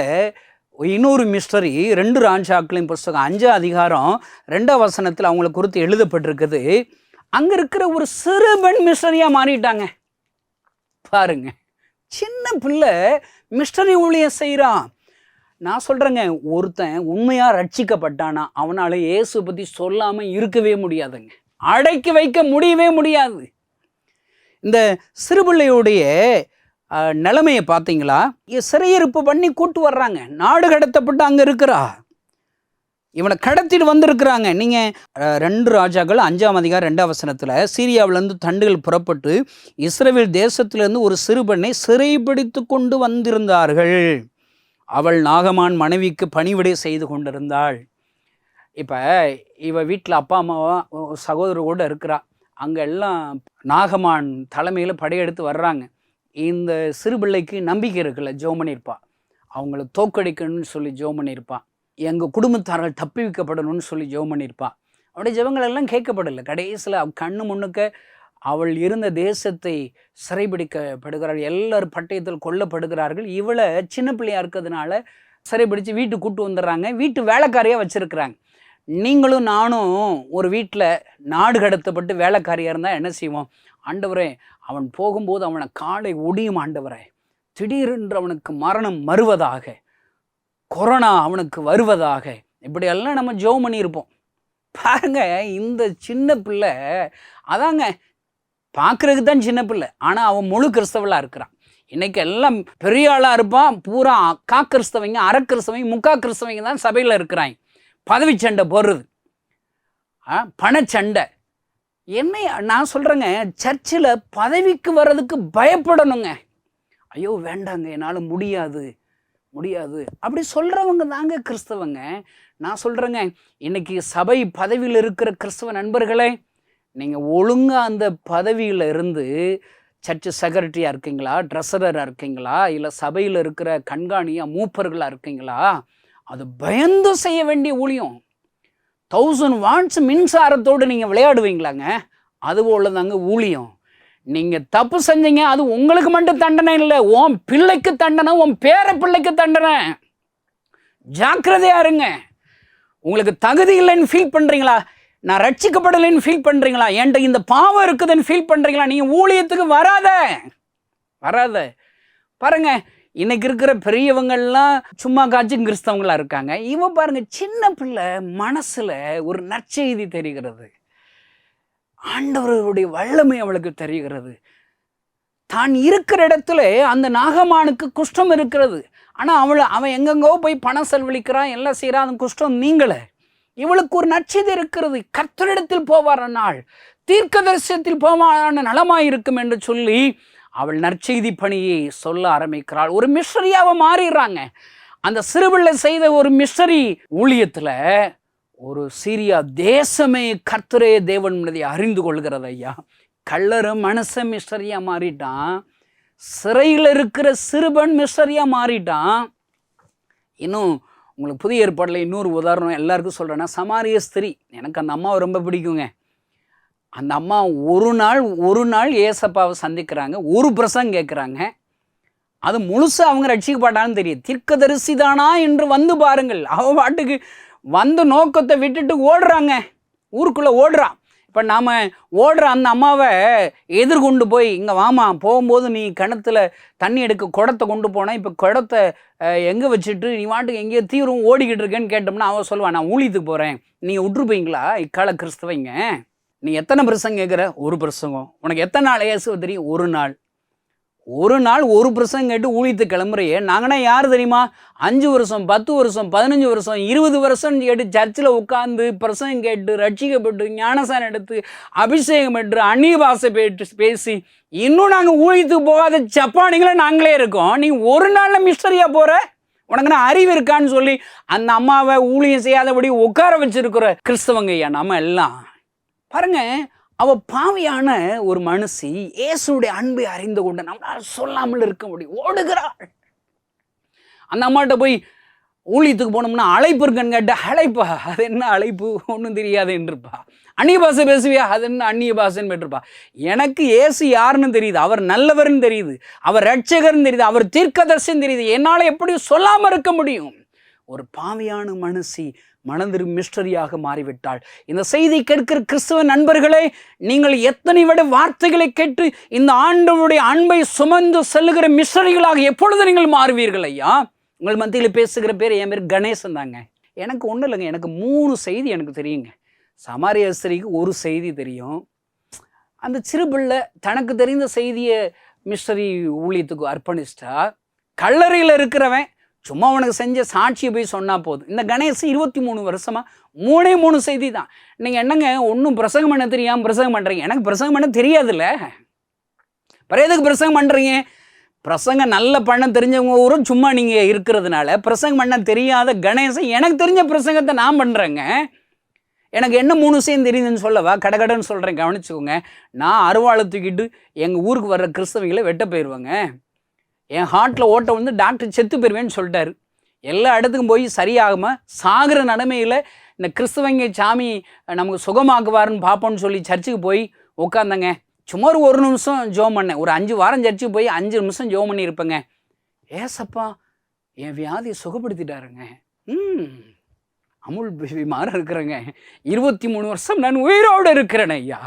இன்னொரு மிஸ்டரி 2 ராஜாக்களின் புஸ்தகம் 5ஆம் அதிகாரம் 2ஆம் வசனத்தில் அவங்களை குறித்து எழுதப்பட்டிருக்குது. அங்கே இருக்கிற ஒரு சிறு பெண் மிஸ்டரியாக மாறிட்டாங்க பாருங்க. சின்ன பிள்ளை மிஸ்டரி ஊழியம் செய்கிறான். நான் சொல்கிறேங்க, ஒருத்தன் உண்மையாக ரட்சிக்கப்பட்டானா அவனால் இயேசு பற்றி சொல்லாமல் இருக்கவே முடியாதுங்க, அடக்கி வைக்க முடியவே முடியாது. இந்த சிறுபிள்ளையுடைய நிலைமையை பார்த்தீங்களா? சிறையிருப்பு பண்ணி கூட்டு வர்றாங்க, நாடு கடத்தப்பட்டு அங்கே இருக்கிறா, இவனை கடத்திட்டு வந்திருக்கிறாங்க. நீங்கள் 2 ராஜாக்கள் 5ஆம் அதிகாரம் 2ஆம் வசனத்தில், சீரியாவிலேருந்து தண்டுகள் புறப்பட்டு இஸ்ரவேல் தேசத்திலேருந்து ஒரு சிறுபெண்ணை சிறைப்பிடித்து கொண்டு வந்திருந்தார்கள். அவள் நாகமான் மனைவிக்கு பணிவிடை செய்து கொண்டிருந்தாள். இப்போ இவ வீட்டில் அப்பா அம்மாவா சகோதரர் கூட இருக்கிறா. அங்கே எல்லாம் நாகமான் தலைமையில் படையெடுத்து வர்றாங்க. இந்த சிறு பிள்ளைக்கு நம்பிக்கை இருக்குல்ல, ஜெபம் பண்ணியிருப்பா. அவங்கள தோக்கடிக்கணும்னு சொல்லி ஜெபம் பண்ணியிருப்பா. எங்கள் குடும்பத்தாரால் தப்பி வைக்கப்படணும்னு சொல்லி ஜெபம் பண்ணியிருப்பா. அவருடைய ஜெபங்கள் எல்லாம் கேட்கப்படலை. கடைசியில் கண்ணு முன்னுக்க அவள் இருந்த தேசத்தை சிறைபிடிக்கப்படுகிறாள். எல்லாரும் பட்டயத்தில் கொல்லப்படுகிறார்கள். இவளை சின்ன பிள்ளையாக இருக்கிறதுனால சிறைபிடித்து வீட்டுக்கு கூட்டு வந்துடுறாங்க. வீட்டு வேலைக்காரியாக வச்சுருக்குறாங்க. நீங்களும் நானும் ஒரு வீட்டில் நாடு கடத்தப்பட்டு வேலைக்காரியாக இருந்தால் என்ன செய்வோம்? ஆண்டவரே, அவன் போகும்போது அவனை காலை ஒடியும் ஆண்டவரே, திடீரென்று அவனுக்கு மரணம் வருவதாக, கொரோனா அவனுக்கு வருவதாக, இப்படியெல்லாம் நம்ம ஜெபம் பண்ணியிருப்போம். பாருங்க, இந்த சின்ன பிள்ளை அதாங்க பார்க்குறதுக்கு தான் சின்ன பிள்ளை, ஆனால் அவன் முழு கிறிஸ்தவளாக இருக்கிறான். இன்றைக்கி எல்லாம் பெரிய ஆளாக இருப்பான். பூரா அக்கா கிறிஸ்தவங்க, அரை கிறிஸ்தவங்க, முக்கா கிறிஸ்தவங்க தான் சபையில் இருக்கிறாங்க. பதவி சண்டை போடுறது, பணச்சண்டை. என்ன நான் சொல்கிறேங்க, சர்ச்சில் பதவிக்கு வர்றதுக்கு பயப்படணுங்க. ஐயோ வேண்டாங்க, என்னால் முடியாது அப்படி சொல்கிறவங்க தாங்க கிறிஸ்தவங்க. நான் சொல்கிறேங்க, இன்றைக்கி சபை பதவியில் இருக்கிற கிறிஸ்தவ நண்பர்களே, நீங்கள் ஒழுங்காக அந்த பதவியில் இருந்து சர்ச்சு செக்ரட்டரியாக இருக்கீங்களா, ட்ரெஸரராக இருக்கீங்களா, இல்லை சபையில் இருக்கிற கண்காணியாக மூப்பர்களாக இருக்கீங்களா, அது பயந்து செய்ய வேண்டிய ஊழியம். 1000 வாட்ஸ் மின்சாரத்தோடு நீங்கள் விளையாடுவீங்களாங்க, அதுபோல் தாங்க ஊழியம். நீங்கள் தப்பு செஞ்சீங்க, அது உங்களுக்கு மட்டும் தண்டனை இல்லை, உன் பிள்ளைக்கு தண்டனை, உன் பேர பிள்ளைக்கு தண்டனை. ஜாக்கிரதையா இருங்க. உங்களுக்கு தகுதி இல்லைன்னு ஃபீல் பண்ணுறீங்களா, நான் ரட்சிக்கப்படலைன்னு ஃபீல் பண்ணுறீங்களா, என்கிட்ட இந்த பாவம் இருக்குதுன்னு ஃபீல் பண்ணுறீங்களா, நீங்கள் ஊழியத்துக்கு வராத. பாருங்க, இன்னைக்கு இருக்கிற பெரியவங்கள்லாம் சும்மா காய்ச்சும் கிறிஸ்தவங்களாக இருக்காங்க. இவன் பாருங்க, சின்ன பிள்ளை மனசில் ஒரு நற்செய்தி தெரிகிறது. ஆண்டவருடைய வல்லமை அவளுக்கு தெரிகிறது. தான் இருக்கிற இடத்துல அந்த நாகமானுக்கு குஷ்டம் இருக்கிறது. ஆனால் அவன் எங்கெங்கோ போய் பணம் செலவழிக்கிறான், எல்லாம் செய்கிறான், அந்த குஷ்டம் நீங்களே. இவளுக்கு ஒரு நற்செய்தி இருக்கிறது. கர்த்தரிடத்தில் போவார நாள், தீர்க்க தரிசனத்தில் போவான நலமாயிருக்கும் என்று சொல்லி அவள் நற்செய்தி பணியை சொல்ல ஆரம்பிக்கிறாள். ஒரு மிஷனரியாக மாறிடுறாங்க. அந்த சிறுபிள்ளை செய்த ஒரு மிஷனரி ஊழியத்தில் ஒரு சீரியா தேசமே கர்த்தரே தேவன் என்பதை அறிந்து கொள்கிறது. ஐயா, கள்ளரும் மனுஷன் மிஷனரியாக மாறிட்டான், சிறையில் இருக்கிற சிறுபன் மிஷனரியாக மாறிட்டான். இன்னும் உங்களுக்கு புதிய ஏற்பாட்டில் இன்னொரு உதாரணம் எல்லாருக்கும் சொல்கிறேன்னா, சமாரிய ஸ்திரீ. எனக்கு அந்த அம்மாவை ரொம்ப பிடிக்குங்க. அந்த அம்மா ஒரு நாள் ஏசப்பாவை சந்திக்கிறாங்க, ஒரு பிரசங்கம் கேட்குறாங்க. அது முழுசாக அவங்க ரட்சிக்கப்பட்டான்னு தெரியும். தீர்க்கதரிசி தானா என்று வந்து பாருங்கள். அவ பாட்டுக்கு வந்து நோக்கத்தை விட்டுட்டு ஓடுறாங்க, ஊருக்குள்ளே ஓடுறான். இப்போ நாம் ஓடுற அந்த அம்மாவை எதிர்கொண்டு போய், இங்கே வாமா, போகும்போது நீ கிணத்துல தண்ணி எடுக்க குடத்தை கொண்டு போனால், இப்போ குடத்தை எங்கே வச்சுட்டு நீ வாட்டுக்கு எங்கேயோ தீவிரம் ஓடிக்கிட்டு இருக்கேன்னு கேட்டோம்னா அவன் சொல்லுவான், நான் ஊழியத்துக்கு போகிறேன். நீங்கள் விட்டுருப்பீங்களா இக்கால கிறிஸ்தவங்க? நீ எத்தனை பிரசங்கம் கேட்குற? ஒரு பிரசங்கம். உனக்கு எத்தனை நாள் இயேசுவை தெரியும்? ஒரு நாள் ஒரு பிரசங்கம் கேட்டு ஊழியத்துக்கு கிளம்புறையே. நாங்கன்னா யார் தெரியுமா? 5 வருஷம் 10 வருஷம் 15 வருஷம் 20 வருஷம் கேட்டு சர்ச்சில் உட்காந்து பிரசங்கம் கேட்டு ரட்சிக்கப்பட்டு ஞானசானம் எடுத்து அபிஷேகம் பெற்று அந்நிய பாஷை பேசி இன்னும் நாங்கள் ஊழியத்துக்கு போகாத ஜப்பானிங்களே நாங்களே இருக்கோம். நீ ஒரு நாளில் மிஸ்டரியாக போகிற, உனக்குன்னா அறிவு இருக்கான்னு சொல்லி அந்த அம்மாவை ஊழியம் செய்யாதபடி உட்கார வச்சிருக்கிற கிறிஸ்தவங்க ஐயா நம்ம எல்லாம். பாருங்க, அவ பாவியான ஒரு மனுஷி இயேசுடைய அன்பை அறிந்து கொண்டு நம்மளால் சொல்லாமல் இருக்க முடியும், ஓடுகிறாள். அந்த அம்மாட்ட போய் ஊழியத்துக்கு போனோம்னா அழைப்பு இருக்குன்னு கேட்ட, அழைப்பா? அது என்ன அழைப்பு? ஒன்றும் தெரியாதுன்னு இருப்பா. அந்நிய பாஷை பேசுவியா? அது என்ன அந்நிய பாஷைன்னு போட்டிருப்பா. எனக்கு இயேசு யாருன்னு தெரியுது, அவர் நல்லவர்னு தெரியுது, அவர் ரட்சகர்னு தெரியுது, அவர் தீர்க்கதரிசின்னு தெரியுது. என்னால் எப்படி சொல்லாமல் இருக்க முடியும்? ஒரு பாவியான மனுஷி மனதிரு மிஸ்டரியாக மாறிவிட்டாள். இந்த செய்தி கேட்கிற கிறிஸ்தவ நண்பர்களே, நீங்கள் எத்தனை விட வார்த்தைகளை கேட்டு இந்த ஆண்டவருடைய அன்பை சுமந்து செல்லுகிற மிஸ்டரிகளாக எப்பொழுது நீங்கள் மாறுவீர்கள் ஐயா? உங்கள் மத்தியில் பேசுகிற பேர், என் பேர் கணேசன் தாங்க. எனக்கு ஒன்றும் இல்லைங்க, எனக்கு 3 செய்தி எனக்கு தெரியுங்க. சமாரிய ஸ்திரீக்கு ஒரு செய்தி தெரியும். அந்த சிறுபிள்ளை தனக்கு தெரிந்த செய்தியை மிஸ்டரி ஊழியத்துக்கு அர்ப்பணிச்சிட்டா. கல்லறையில் இருக்கிறவன் சும்மா அவனுக்கு செஞ்ச சாட்சியை போய் சொன்னால் போதும். இந்த கணேஷ் 23 வருஷமாக 3 செய்தி தான். நீங்கள் என்னங்க ஒன்றும் பிரசங்கம் பண்ண தெரியாமல் பிரசங்கம் பண்ணுறீங்க? எனக்கு பிரசங்கம் பண்ண தெரியாதுல்ல, பிறகு எதுக்கு பிரசங்கம் பண்ணுறீங்க? பிரசங்கம் நல்ல பண்ண தெரிஞ்சவங்க ஊரும் சும்மா நீங்கள் இருக்கிறதுனால பிரசங்கம் பண்ண தெரியாத கணேசன் எனக்கு தெரிஞ்ச பிரசங்கத்தை நான் பண்ணுறேங்க. எனக்கு என்ன 3 விஷயம் தெரியுதுன்னு சொல்லவா? கடகடன்னு சொல்கிறேன், கவனிச்சுக்கோங்க. நான் அருவாளை தூக்கிட்டு எங்கள் ஊருக்கு வர்ற கிறிஸ்தவங்களை வெட்ட போயிடுவாங்க. என் ஹார்ட்டில் ஓட்ட வந்து டாக்டர் செத்து போயிடுவேன்னு சொல்லிட்டாரு. எல்லா இடத்துக்கும் போய் சரியாகாமல் சாகிற நிலைமையில் இந்த கிறிஸ்தவங்க சாமி நமக்கு சுகமாக்குவாருன்னு பார்ப்போன்னு சொல்லி சர்ச்சுக்கு போய் உட்காந்தங்க. சும்மா ஒரு நிமிஷம் ஜோம் பண்ணேன். ஒரு 5 வாரம் சர்ச்சுக்கு போய் 5 நிமிஷம் ஜோம் பண்ணியிருப்பேங்க. ஏசப்பா என் வியாதியை சுகப்படுத்திட்டாருங்க. அமுல் பேபி மாற இருக்கிறேங்க. 23 வருஷம் நான் உயிரோடு இருக்கிறேன் ஐயா.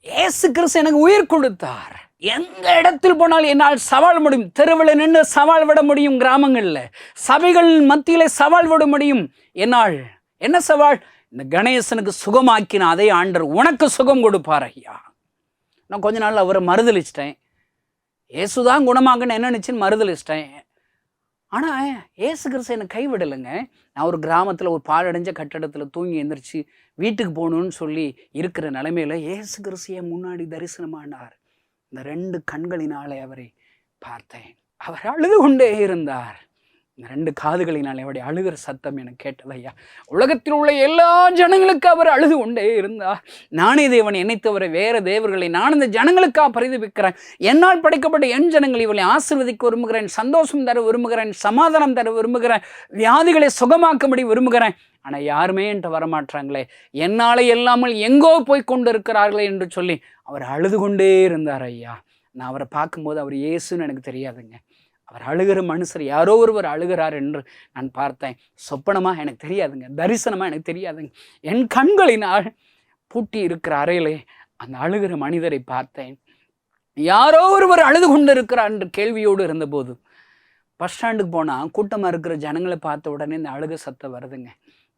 ஏசு கிறிஸ்து எனக்கு உயிர் கொடுத்தார். எந்த இடத்தில் போனாலும் என்னால் சவால் முடியும். தெருவில் நின்று சவால் விட முடியும். கிராமங்களில் சபைகள் மத்தியில் சவால் விட முடியும். என்னால் என்ன சவால்? இந்த கணேசனுக்கு சுகமாக்கின அதே ஆண்டர் உனக்கு சுகம் கொடுப்பார் ஐயா. நான் கொஞ்ச நாள் அவரை மறுதளிச்சிட்டேன். ஏசுதான் குணமாக்குன்னு என்ன நினச்சின்னு மறுதளிச்சிட்டேன். ஆனால் ஏசு கிறிஸ்து என்னை கைவிடலைங்க. நான் ஒரு கிராமத்தில் ஒரு பாழடைஞ்ச கட்டடத்தில் தூங்கி எந்திரிச்சு வீட்டுக்கு போகணுன்னு சொல்லி இருக்கிற நிலைமையில் ஏசு கிறிஸ்து என் முன்னாடி தரிசனமானார். இந்த 2 கண்களினாலே அவரை பார்த்தேன். அவர் அழுது கொண்டே இருந்தார். இந்த 2 காதுகளினாலே அவருடைய அழுகிற சத்தம் எனக்கு கேட்டதையா. உலகத்தில் உள்ள எல்லா ஜனங்களுக்கு அவர் அழுது கொண்டே இருந்தார். நானே தேவன், என்னை தவிர வேற தேவர்களை நான் இந்த ஜனங்களுக்காக பரிதபிக்கிறேன். என்னால் படைக்கப்பட்ட என் ஜனங்கள் இவளை ஆசீர்வதிக்க விரும்புகிறேன், சந்தோஷம் தர விரும்புகிறேன், சமாதானம் தர விரும்புகிறேன், வியாதிகளை சுகமாக்கும்படி விரும்புகிறேன். ஆனால் யாருமே என்கிட்ட வரமாட்டாங்களே, என்னால் எல்லாமல் எங்கோ போய் கொண்டு இருக்கிறார்களே என்று சொல்லி அவர் அழுது கொண்டே இருந்தார் ஐயா. நான் அவரை பார்க்கும்போது அவர் இயேசுன்னு எனக்கு தெரியாதுங்க. அவர் அழுகிற மனுஷர், யாரோ ஒருவர் அழுகிறார் என்று நான் பார்த்தேன். சொப்பனமாக எனக்கு தெரியாதுங்க, தரிசனமாக எனக்கு தெரியாதுங்க. என் கண்களினால் பூட்டி இருக்கிற அறையிலே அந்த அழுகிற மனிதரை பார்த்தேன். யாரோ ஒருவர் அழுது கொண்டு இருக்கிறார் என்று கேள்வியோடு இருந்தபோது பஸ் ஸ்டாண்டுக்கு போனால் கூட்டமாக இருக்கிற ஜனங்களை பார்த்த உடனே இந்த அழுக சத்தம் வருதுங்க.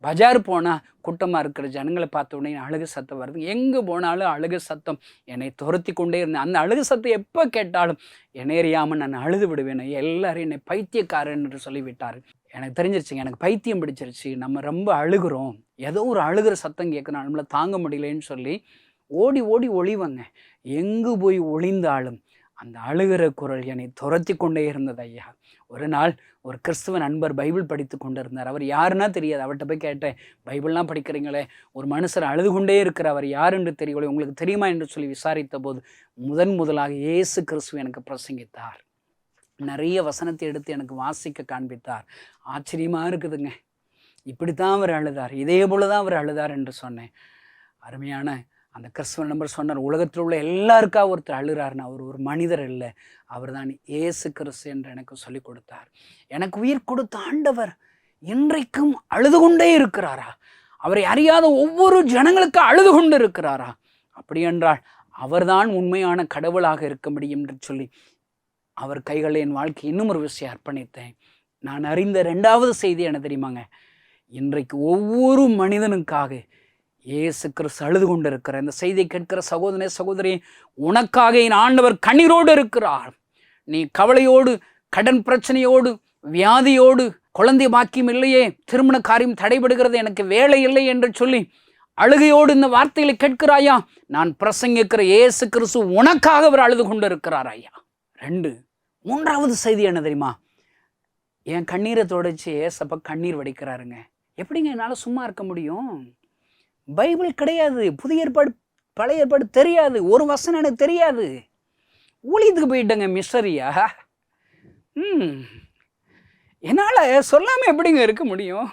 பஜார் போனால் கூட்டமாக இருக்கிற ஜனங்களை பார்த்த உடனே அழுக சத்தம் வருது. எங்கே போனாலும் அழுக சத்தம் என்னை துரத்தி கொண்டே இருந்தேன். அந்த அழுக சத்தம் எப்போ கேட்டாலும் என்னை அறியாமல் நான் அழுது விடுவேன். எல்லாரும் என்னை பைத்தியக்காரன் என்று சொல்லிவிட்டார். எனக்கு தெரிஞ்சிருச்சுங்க, எனக்கு பைத்தியம் பிடிச்சிருச்சு. நம்ம ரொம்ப அழுகிறோம், ஏதோ ஒரு அழுகிற சத்தம் கேட்கணும், நம்மளை தாங்க முடியலன்னு சொல்லி ஓடி ஓடி ஒளிவங்க. எங்கு போய் ஒளிந்தாலும் அந்த அழுகிற குரல் என்னை துரத்தி கொண்டே இருந்தது ஐயா. ஒரு நாள் ஒரு கிறிஸ்துவ நண்பர் பைபிள் படித்து கொண்டு இருந்தார். அவர் யாருன்னா தெரியாது. அவர்கிட்ட போய் கேட்டேன், பைபிள்லாம் படிக்கிறீங்களே, ஒரு மனுஷர் அழுது கொண்டே இருக்கிற அவர் யார் என்று தெரியவில்லை, உங்களுக்கு தெரியுமா என்று சொல்லி விசாரித்த போது முதலாக இயேசு கிறிஸ்து எனக்கு பிரசங்கித்தார். நிறைய வசனத்தை எடுத்து எனக்கு வாசிக்க காண்பித்தார். ஆச்சரியமாக இருக்குதுங்க. இப்படித்தான் அவர் அழுதார், இதே போல தான் அவர் அழுதார் என்று சொன்னேன். அருமையான அந்த கிறிஸ்துவ நம்பர் சொன்னார், உலகத்தில் உள்ள எல்லாருக்காக ஒருத்தர் அழுகிறாருன்னு. அவர் ஒரு மனிதர் இல்லை, அவர் தான் இயேசு கிறிஸ்து என்று எனக்கு சொல்லிக் கொடுத்தார். எனக்கு உயிர் கொடுத்த ஆண்டவர் இன்றைக்கும் அழுது கொண்டே இருக்கிறாரா? அவரை அறியாத ஒவ்வொரு ஜனங்களுக்கு அழுது கொண்டு இருக்கிறாரா? அப்படி என்றால் அவர்தான் உண்மையான கடவுளாக இருக்க முடியும் என்று சொல்லி அவர் கைகளை என் வாழ்க்கை இன்னும் ஒரு விஷயம் அர்ப்பணித்தேன். நான் அறிந்த 2வது செய்தி என்ன தெரியுமாங்க? இன்றைக்கு ஒவ்வொரு மனிதனுக்காக இயேசு கிறிஸ்து அழுது கொண்டு இருக்கிறார். இந்த செய்தியை கேட்கிற சகோதரனே சகோதரி, உனக்காக என் ஆண்டவர் கண்ணீரோடு இருக்கிறார். நீ கவலையோடு, கடன் பிரச்சனையோடு, வியாதியோடு, குழந்தை பாக்கியம் இல்லையே, திருமண காரியம் தடைபடுகிறது, எனக்கு வேலை இல்லை என்று சொல்லி அழுகையோடு இந்த வார்த்தைகளை கேட்கிறாயா? நான் பிரசங்கிக்கிற இயேசு கிறிஸ்து உனக்காக அவர் அழுது கொண்டு இருக்கிறார் ஐயா. 3வது செய்தி என்ன தெரியுமா? என் கண்ணீரை தொடச்சி ஏசப்பா கண்ணீர் வடிக்கிறாருங்க. எப்படிங்க என்னால் சும்மா இருக்க முடியும்? பைபிள் கிடையாது, புதிய ஏற்பாடு பழைய ஏற்பாடு தெரியாது, ஒரு வசனம் எனக்கு தெரியாது. ஊழியத்துக்கு போயிட்டேங்க மிஷரியா. என்னால் சொல்லாமல் எப்படிங்க இருக்க முடியும்?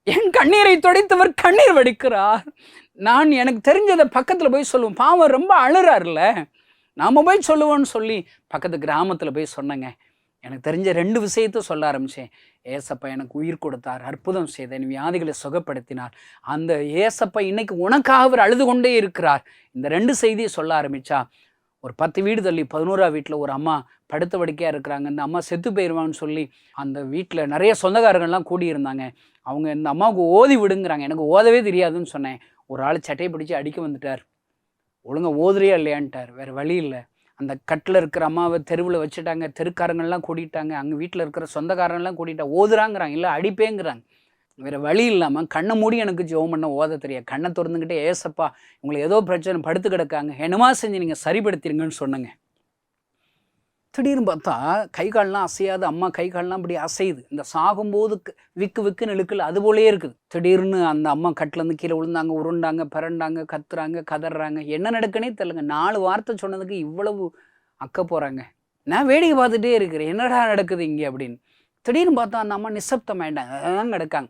என் கண்ணீரை துடைத்தவர் கண்ணீர் வடிக்கிறார். நான் எனக்கு தெரிஞ்சதை பக்கத்தில் போய் சொல்லுவேன். பாவம் ரொம்ப அழுறாருல, நாம் போய் சொல்லுவோன்னு சொல்லி பக்கத்து கிராமத்தில் போய் சொன்னேங்க. எனக்கு தெரிஞ்ச 2 விஷயத்தை சொல்ல ஆரம்பித்தேன். ஏசப்பா எனக்கு உயிர் கொடுத்தார், அற்புதம் செய்தேன், வியாதிகளை சுகப்படுத்தினார். அந்த ஏசப்பா இன்னைக்கு உனக்காக அவர் அழுது கொண்டே இருக்கிறார். இந்த 2 செய்தியை சொல்ல ஆரம்பித்தா ஒரு 10 வீடு தள்ளி 11ஆம் வீட்டில் ஒரு அம்மா படுத்த படுக்கையாக இருக்கிறாங்க. இந்த அம்மா செத்து போயிடுவான்னு சொல்லி அந்த வீட்டில் நிறைய சொந்தக்காரங்கள்லாம் கூடியிருந்தாங்க. அவங்க இந்த அம்மாவுக்கு ஓதி விடுங்கிறாங்க. எனக்கு ஓதவே தெரியாதுன்னு சொன்னேன். ஒரு ஆள் சட்டையை பிடிச்சி அடிக்க வந்துட்டார். ஒழுங்கா ஓதுறியா இல்லையான்ட்டார். வேறு வழி இல்லை. அந்த கட்டில் இருக்கிற அம்மாவை தெருவில் வச்சுட்டாங்க. தெருக்காரங்கள்லாம் கூட்டிட்டாங்க. அங்கே வீட்டில் இருக்கிற சொந்தக்காரங்கள்லாம் கூட்டிட்டா. ஓதுறாங்கிறாங்க, இல்லை அடிப்பேங்கிறாங்க. வேறு வழி இல்லாமல் கண்ணை மூடி எனக்கு ஜெபம் பண்ண ஓத தெரியாது. கண்ணை திறந்துக்கிட்டே ஏசப்பா உங்களுக்கு ஏதோ பிரச்சனை படுத்து கிடக்காங்க, என்னமா செஞ்சு நீங்கள் சரிப்படுத்திருங்கன்னு சொன்னங்க. திடீர்னு பார்த்தா கை கால்லாம் அசையாது, அம்மா கை கால்லாம் இப்படி அசையுது. இந்த சாகும்போது விக்கு விக்குன்னு இழுக்கல, அது போலயே இருக்குது. திடீர்னு அந்த அம்மா கட்டிலேருந்து கீழே விழுந்தாங்க, உருண்டாங்க, பிறண்டாங்க, கத்துறாங்க, கதறாங்க. என்ன நடக்குன்னே தெரியலங்க. 4 வார்த்தை சொன்னதுக்கு இவ்வளவு அக்க போகிறாங்க. நான் வேடிக்கை பார்த்துட்டே இருக்கிறேன், என்னடா நடக்குது இங்கே அப்படின்னு. திடீர்னு பார்த்தா அந்த அம்மா நிசப்தம் ஆயிட்டாங்க, அதான் கிடக்காங்க.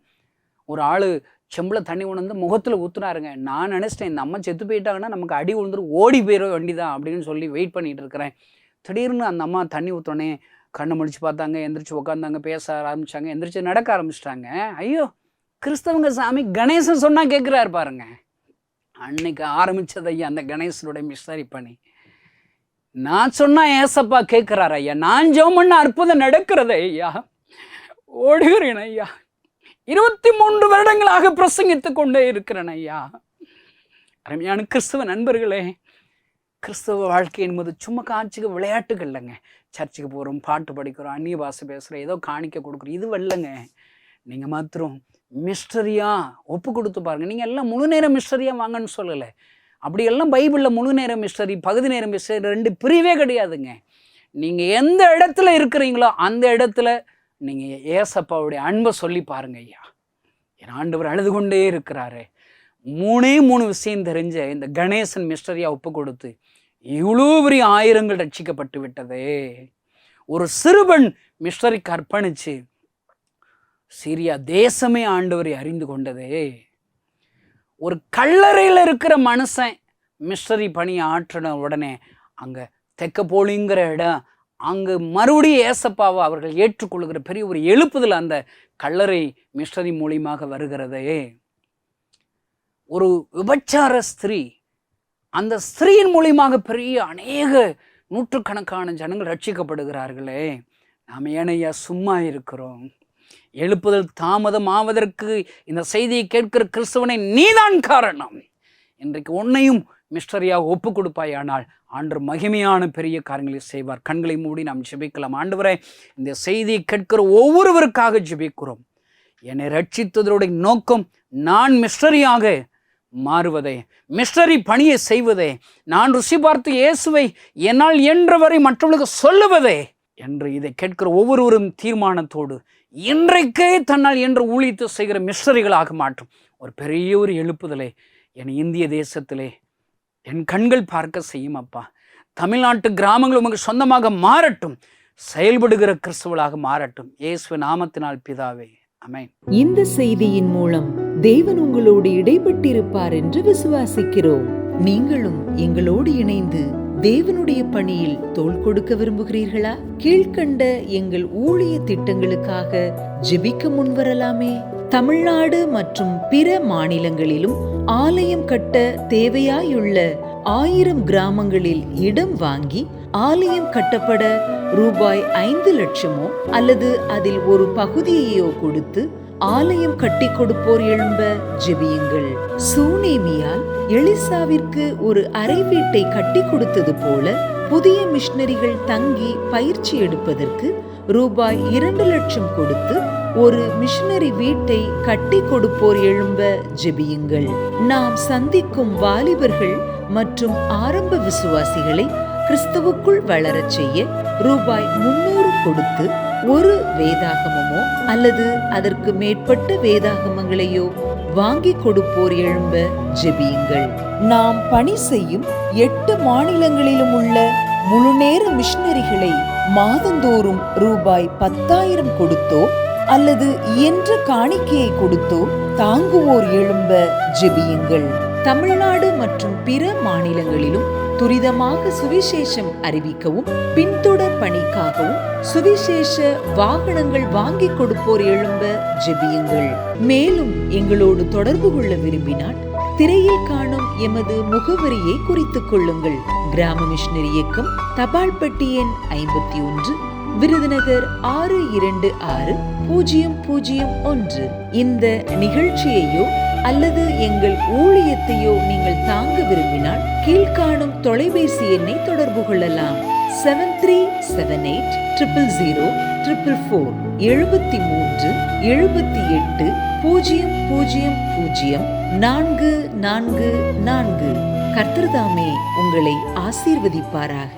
ஒரு ஆள் செம்பில் தண்ணி கொண்டு முகத்தில் ஊற்றுனாருங்க. நான் நினச்சிட்டேன் இந்த அம்மா செத்து போயிட்டாங்கன்னா நமக்கு அடி விழுந்துரும், ஓடி போயிட வேண்டிதான் அப்படின்னு சொல்லி வெயிட் பண்ணிட்டு இருக்கிறேன். திடீர்னு அந்த அம்மா தண்ணி ஊற்றோடனே கண்ணை முடிச்சு பார்த்தாங்க, எந்திரிச்சு உட்காந்தாங்க, பேச ஆரம்பித்தாங்க, எந்திரிச்சு நடக்க ஆரம்பிச்சிட்டாங்க. ஐயோ, கிறிஸ்தவங்க சாமி கணேசன் சொன்னால் கேட்குறாரு பாருங்க. அன்னைக்கு ஆரம்பித்தது ஐயா அந்த கணேசனுடைய மிஸ்டரி பணி. நான் சொன்னால் ஏசப்பா கேட்குறாரு ஐயா, நான் ஜெபம் பண்ண அற்புதம் நடக்கிறது ஐயா. ஓடுகிறேன் ஐயா, 23 வருடங்களாக பிரசங்கித்து கொண்டே இருக்கிறேன் ஐயா. அருமையான கிறிஸ்தவ நண்பர்களே, கிறிஸ்தவ வாழ்க்கை என்பது சும்மா காட்சிக்கு விளையாட்டுகள் இல்லைங்க. சர்ச்சுக்கு போகிறோம், பாட்டு படிக்கிறோம், அந்நிய பாஷை பேசுகிறோம், ஏதோ காணிக்க கொடுக்குறோம், இது வரலங்க. நீங்கள் மாத்திரம் மிஸ்டரியாக ஒப்பு கொடுத்து பாருங்கள். நீங்கள் எல்லாம் முழு நேரம் மிஸ்டரியாக வாங்கன்னு சொல்லலை. அப்படியெல்லாம் பைபிளில் முழு நேரம் மிஸ்டரி, பகுதி நேரம் மிஸ்டரி 2 பிரிவே கிடையாதுங்க. நீங்கள் எந்த இடத்துல இருக்கிறீங்களோ அந்த இடத்துல நீங்கள் ஏசப்பாவுடைய அன்பை சொல்லி பாருங்க ஐயா. என் ஆண்டவர் அழுது கொண்டே இருக்கிறாரு. 3 விஷயம் தெரிஞ்ச இந்த கணேசன் மிஸ்டரியாக ஒப்பு கொடுத்து இவ்வளோ பெரிய ஆயிரங்கள் ரட்சிக்கப்பட்டு விட்டதே. ஒரு சிறுவன் மிஸ்டரிக்கு அர்ப்பணிச்சு சிரியா தேசமே ஆண்டவரை அறிந்து கொண்டதே. ஒரு கல்லறையில் இருக்கிற மனுஷன் மிஸ்டரி பணி ஆற்றின உடனே அங்கே தெக்கப்போலிங்கிற இடம், அங்கு மறுபடியும் ஏசப்பாவை அவர்கள் ஏற்றுக்கொள்கிற பெரிய ஒரு எழுப்புதல் அந்த கல்லறை மிஸ்டரி மூலியமாக வருகிறதே. ஒரு விபச்சார ஸ்திரீ, அந்த ஸ்திரீயின் மூலியமாக பெரிய அநேக நூற்றுக்கணக்கான ஜனங்கள் ரட்சிக்கப்படுகிறார்களே. நாம் ஏனையா சும்மா இருக்கிறோம்? எழுப்புதல் தாமதம் ஆவதற்கு இந்த செய்தியை கேட்கிற கிறிஸ்தவனை நீதான் காரணம். இன்றைக்கு உன்னையும் மிஸ்டரியாக ஒப்பு கொடுப்பாயானால் ஆண்டவர் மகிமையான பெரிய காரியங்களை செய்வார். கண்களை மூடி நாம் ஜெபிக்கலாம். ஆண்டவரே, இந்த செய்தியை கேட்கிற ஒவ்வொருவருக்காக ஜெபிக்கிறோம். என்னை ரட்சித்ததோடைய நோக்கம் நான் மிஸ்டரியாக மாறுவதே, மிஸ்டரி பணியை செய்வதே, நான் ருசி பார்த்து இயேசுவை என்னால் இயன்றவரை மற்றவர்களுக்கு சொல்லுவதே என்று இதை கேட்கிற ஒவ்வொருவரும் தீர்மானத்தோடு இன்றைக்கே தன்னால் என்று ஊழித்து செய்கிற மிஸ்டரிகளாக மாற்றும் ஒரு பெரிய ஒரு எழுப்புதலை என் இந்திய தேசத்திலே என் கண்கள் பார்க்க செய்யும் அப்பா. தமிழ்நாட்டு கிராமங்கள் உமக்கு சொந்தமாக மாறட்டும், செயல்படுகிற கிறிஸ்துவளாக மாறட்டும். இயேசு நாமத்தினால் பிதாவே, ஆமென். இந்த செய்தியின் மூலம் தேவன் உங்களோடு இடைப்பட்டிருப்பார் என்று விசுவாசிக்கிறோம். நீங்களும் எங்களோடு இணைந்து தேவனுடைய பணியில் தோள் கொடுக்க விரும்புகிறீர்களா? கீழ்கண்ட எங்கள் ஊழிய திட்டங்களுக்காக ஜெபிக்க முன்வரலாமே. தமிழ்நாடு மற்றும் பிற மாநிலங்களிலும் ஆலயம் கட்ட தேவையாயுள்ள 1000 கிராமங்களில் இடம் வாங்கி ஆலயம் கட்டப்பட ரூபாய் 5 லட்சமோ அல்லது அதில் ஒரு பகுதியையோ கொடுத்து ஆலயம் கட்டி கொடுப்போர் எழும்ப ஜெபியுங்கள். சூனேமியால் எலிசாவிற்கு ஒரு அறை வீட்டை கட்டி கொடுத்தது போல புதிய மிஷனரிகள் தங்கி பயிற்சி எடுப்பதற்கு ரூபாய் 2 லட்சம் கொடுத்து ஒரு மிஷனரி வீட்டை கட்டி கொடுப்போர் எழும்ப ஜெபியுங்கள். நாம் சந்திக்கும் வாலிபர்கள் மற்றும் ஆரம்ப விசுவாசிகளை கிறிஸ்துவுக்குள் வளரச் செய்ய ரூபாய் 300 கொடுத்து ஒரு வேதாகமமோ அல்லது அதற்கு மேற்பட்ட வேதாகமங்களையோ வாங்கி கொடுப்போர் எழும்ப ஜெபியுங்கள். நாம் பணி செய்யும் 8 மாநிலங்களிலும் உள்ள முழுநேர மிஷனரிகளை மாதந்தோறும் ரூபாய் 10,000 கொடுத்தோ அல்லது இயன்ற காணிக்கையை கொடுத்தோ தாங்குவோர் எழும்ப ஜெபியுங்கள். தமிழ்நாடு மற்றும் பிற மாநிலங்களிலும் துரிதமாக சுவிசேஷம் அறிவிக்கவும் பின்தொடர் பணிக்காகவும் சுவிசேஷ வாகனங்கள் வாங்கி கொடுப்போர் எழும்ப ஜெபியுங்கள். மேலும் எங்களோடு தொடர்பு கொள்ள விரும்பினால் திரையில் காணும் எமது முகவரியை குறித்துக் கொள்ளுங்கள். கிராம மிஷனரி இயக்கம், தபால் பெட்டி எண் 51, விருதுநகர் 626001. இந்த நிகழ்ச்சியையோ அல்லது எங்கள் ஊழியத்தையோ நீங்கள் தாங்க விரும்பினால் கீழ்காணும் தொலைபேசி எண்ணை தொடர்பு கொள்ளலாம். 7378000444 7378000444. கர்த்தர் தாமே உங்களை ஆசீர்வதிப்பாராக.